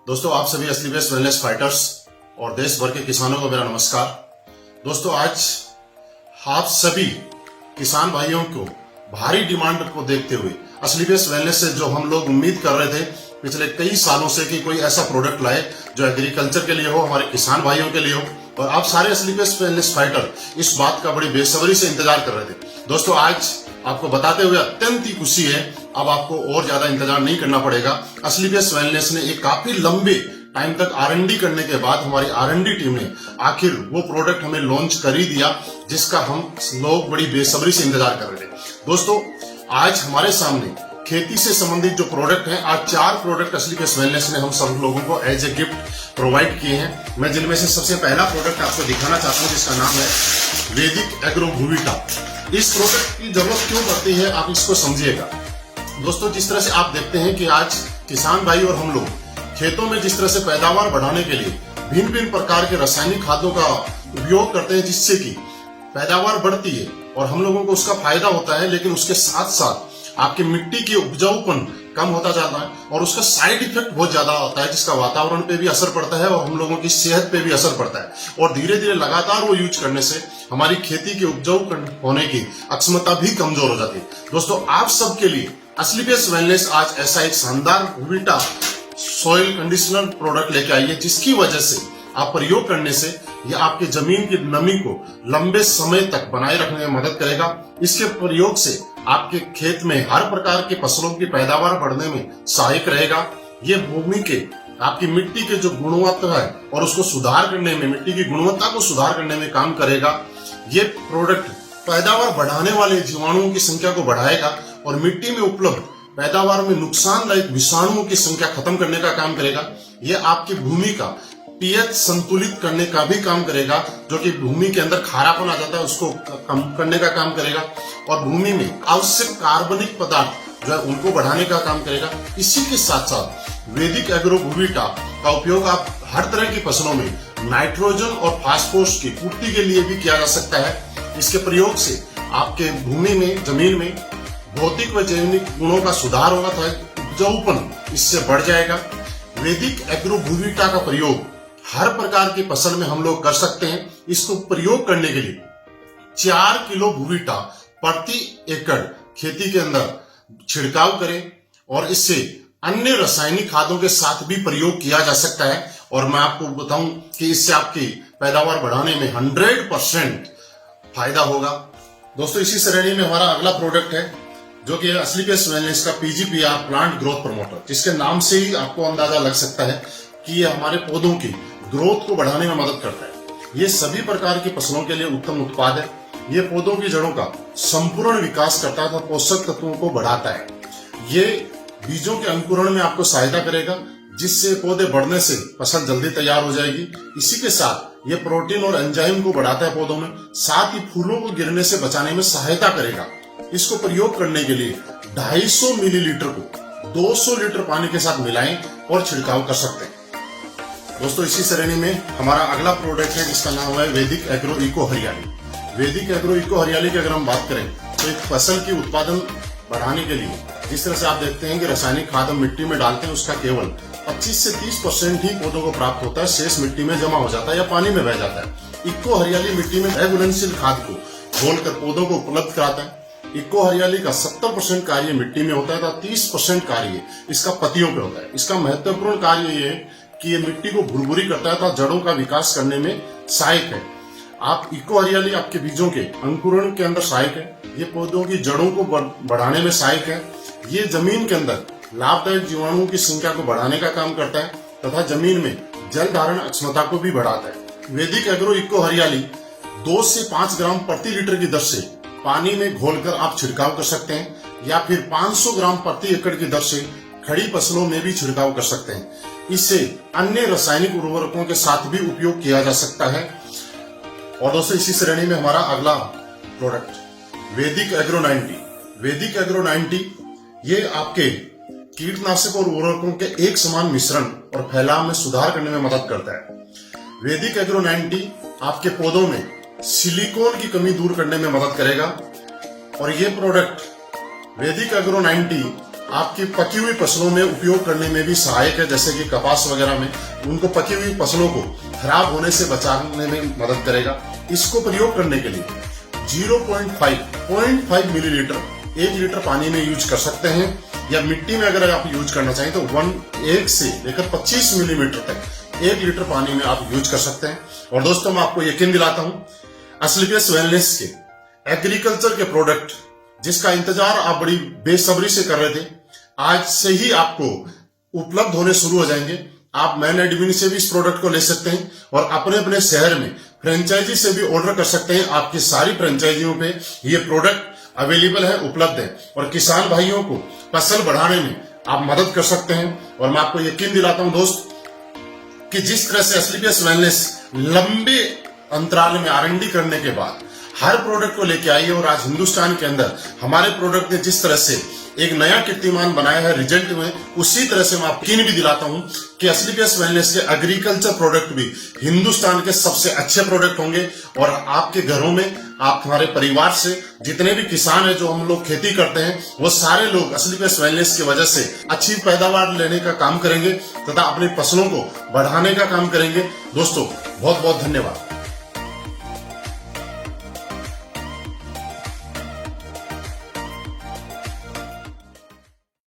दोस्तों, आप सभी असली बेस्ट वेलनेस फाइटर्स और देश भर के किसानों को मेरा नमस्कार। दोस्तों, आज आप सभी किसान भाइयों को भारी डिमांड को देखते हुए असली बेस्ट वेलनेस से जो हम लोग उम्मीद कर रहे थे पिछले कई सालों से कि कोई ऐसा प्रोडक्ट लाए जो एग्रीकल्चर के लिए हो, हमारे किसान भाइयों के लिए हो, और आप सारे असली बेस्ट वेलनेस फाइटर इस बात का बड़ी बेसब्री से इंतजार कर रहे थे। दोस्तों, आज आपको बताते हुए अत्यंत ही खुशी है, अब आपको और ज्यादा इंतजार नहीं करना पड़ेगा। असली बेस्ट वेलनेस ने एक काफी लंबे टाइम तक R&D करने के बाद हमारी R&D टीम ने आखिर वो प्रोडक्ट हमें लॉन्च कर ही दिया जिसका हम लोग बड़ी बेसब्री से इंतजार कर रहे थे। दोस्तों, आज हमारे सामने खेती से संबंधित जो प्रोडक्ट हैं, आज 4 प्रोडक्ट असली बेस्ट वेलनेस ने हम सब लोगों को एज ए गिफ्ट प्रोवाइड किए हैं। मैं जिनमें से सबसे पहला प्रोडक्ट आपको दिखाना चाहता हूं जिसका नाम है वैदिक एग्रो भूविटा। इस प्रोडक्ट की जरूरत क्यों पड़ती है आप इसको समझिएगा। दोस्तों, जिस तरह से आप देखते हैं कि आज किसान भाई और हम लोग खेतों में जिस तरह से पैदावार बढ़ाने के लिए भिन्न भिन्न प्रकार के रासायनिक खादों का उपयोग करते हैं जिससे कि पैदावार बढ़ती है और हम लोगों को उसका फायदा होता है, लेकिन उसके साथ साथ आपकी मिट्टी की उपजाऊपन कम होता जाता है और उसका साइड इफेक्ट बहुत ज्यादा होता है जिसका वातावरण पे भी असर पड़ता है और हम लोगों की सेहत पे भी असर पड़ता है। और धीरे धीरे लगातार वो यूज करने से हमारी खेती के उपजाऊ होने की अक्षमता भी कमजोर हो जाती है। दोस्तों, आप सबके लिए असली बेस्ट वेलनेस आज ऐसा एक शानदार भूविटा सॉइल कंडीशनर प्रोडक्ट लेके आई है जिसकी वजह से आप प्रयोग करने से यह आपके जमीन की नमी को लंबे समय तक बनाए रखने में मदद करेगा। इसके प्रयोग से आपके खेत में हर प्रकार के फसलों की पैदावार बढ़ने में सहायक रहेगा। ये भूमि के आपकी मिट्टी के जो गुणवत्ता है और उसको सुधार करने में, मिट्टी की गुणवत्ता को सुधार करने में काम करेगा। ये प्रोडक्ट पैदावार बढ़ाने वाले जीवाणुओं की संख्या को बढ़ाएगा और मिट्टी में उपलब्ध पैदावार में नुकसानदायक विषाणुओं की संख्या खत्म करने का काम करेगा। यह आपकी भूमि का पीएच संतुलित करने का भी काम करेगा, जो कि भूमि के अंदर खारापन आ जाता है उसको कम करने का काम करेगा और भूमि में आवश्यक कार्बनिक पदार्थ जो है उनको बढ़ाने का काम करेगा। इसी के साथ साथ वैदिक एग्रो भूविटा का उपयोग आप हर तरह की फसलों में नाइट्रोजन और फास्फोरस की पूर्ति के लिए भी किया जा सकता है। इसके प्रयोग से आपके भूमि में, जमीन में भौतिक व जैविक गुणों का सुधार होगा तो उपजाऊपन इससे बढ़ जाएगा। वैदिक एग्रो भूविटा का प्रयोग हर प्रकार की फसल में हम लोग कर सकते हैं। इसको प्रयोग करने के लिए 4 किलो भूविटा प्रति एकड़ खेती के अंदर छिड़काव करें और इससे अन्य रासायनिक खादों के साथ भी प्रयोग किया जा सकता है। और मैं आपको बताऊं कि इससे आपकी पैदावार बढ़ाने में 100% फायदा होगा। दोस्तों, इसी श्रेणी में हमारा अगला प्रोडक्ट है जो कि असली बेस्ट वेलनेस का PGPR प्लांट ग्रोथ प्रमोटर, जिसके नाम से ही आपको अंदाजा लग सकता है कि ये हमारे पौधों की ग्रोथ को बढ़ाने में मदद करता है। ये सभी प्रकार की फसलों के लिए उत्तम उत्पाद है। ये पौधों की जड़ों का संपूर्ण विकास करता है, पोषक तत्वों को बढ़ाता है। ये बीजों के अंकुरण में आपको सहायता करेगा जिससे पौधे बढ़ने से फसल जल्दी तैयार हो जाएगी। इसी के साथ ये प्रोटीन और एंजाइम को बढ़ाता है पौधों में, साथ ही फूलों को गिरने से बचाने में सहायता करेगा। इसको प्रयोग करने के लिए 250 मिलीलीटर को 200 लीटर पानी के साथ मिलाएं और छिड़काव कर सकते हैं। दोस्तों, इसी श्रेणी में हमारा अगला प्रोडक्ट है जिसका नाम है वैदिक एग्रो इको हरियाली। वैदिक एग्रो इको हरियाली की अगर हम बात करें तो एक फसल की उत्पादन बढ़ाने के लिए जिस तरह से आप देखते हैं कि रासायनिक खाद हम मिट्टी में डालते हैं उसका केवल 25 से 30% ही पौधों को प्राप्त होता है, शेष मिट्टी में जमा हो जाता है या पानी में बह जाता है। इको हरियाली मिट्टी में घुलनशील खाद को घोलकर पौधों को उपलब्ध कराता है। इको हरियाली का 70% कार्य मिट्टी में होता है तो 30% कार्य इसका पत्तियों पे होता है। इसका महत्वपूर्ण कार्य ये है कि ये मिट्टी को भुरभुरी करता है तो जड़ों का विकास करने में सहायक है। आप इको हरियाली आपके बीजों के अंकुरण के अंदर सहायक है। ये पौधों की जड़ों को बढ़ाने में सहायक है। ये जमीन के अंदर लाभदायक जीवाणुओं की संख्या को बढ़ाने का काम करता है तथा जमीन में जल धारण क्षमता को भी बढ़ाता है। वैदिक एग्रो इको हरियाली 2 से 5 ग्राम प्रति लीटर की दर से पानी में घोलकर आप छिड़काव कर सकते हैं या फिर 500 ग्राम प्रति एकड़ की दर से खड़ी फसलों में भी छिड़काव कर सकते हैं। इससे अन्य रासायनिक उर्वरकों के साथ भी उपयोग किया जा सकता है। और दोस्तों, इसी श्रेणी में हमारा अगला प्रोडक्ट वैदिक एग्रो 90। वैदिक एग्रो 90 ये आपके कीटनाशक और उर्वरकों के एक समान मिश्रण और फैलाव में सुधार करने में मदद करता है। वैदिक एग्रो 90 आपके पौधों में सिलिकॉन की कमी दूर करने में मदद करेगा और ये प्रोडक्ट वैदिक एग्रो 90 आपकी पकी हुई फसलों में उपयोग करने में भी सहायक है, जैसे कि कपास वगैरह में उनको पकी हुई फसलों को खराब होने से बचाने में मदद करेगा। इसको प्रयोग करने के लिए 0.5 मिलीलीटर 1 लीटर पानी में यूज कर सकते हैं, या मिट्टी में अगर आप यूज करना चाहें तो 1 से लेकर 25 मिलीमीटर तक 1 लीटर पानी में आप यूज कर सकते हैं। और दोस्तों मैं आपको यकीन दिलाता हूं, असलीपियस वेलनेस के एग्रीकल्चर के प्रोडक्ट जिसका इंतजार आप बड़ी बेसब्री से कर रहे थे, आज से ही आपको उपलब्ध होने शुरू हो जाएंगे। आप मैन एडमिन से भी इस प्रोडक्ट को ले सकते हैं और अपने अपने शहर में फ्रेंचाइजी से भी ऑर्डर कर सकते हैं। आपकी सारी फ्रेंचाइजियों पे ये प्रोडक्ट अवेलेबल है, उपलब्ध है, और किसान भाइयों को फसल बढ़ाने में आप मदद कर सकते हैं। और मैं आपको यकीन दिलाता हूं दोस्त कि जिस तरह से असलीपियस वेलनेस लंबे अंतराल में R&D करने के बाद हर प्रोडक्ट को लेके आई है, और आज हिंदुस्तान के अंदर हमारे प्रोडक्ट ने जिस तरह से एक नया कीर्तिमान बनाया है रिजल्ट में, उसी तरह से मैं आपको यकीन भी दिलाता हूं कि असलीपियस वेलनेस के एग्रीकल्चर प्रोडक्ट भी हिंदुस्तान के सबसे अच्छे प्रोडक्ट होंगे। और आपके घरों में, आप हमारे परिवार से जितने भी किसान हैं जो हम लोग खेती करते हैं, वो सारे लोग असलीपियस वेलनेस की वजह से अच्छी पैदावार लेने का काम करेंगे तथा अपनी फसलों को बढ़ाने का काम करेंगे। दोस्तों बहुत बहुत धन्यवाद।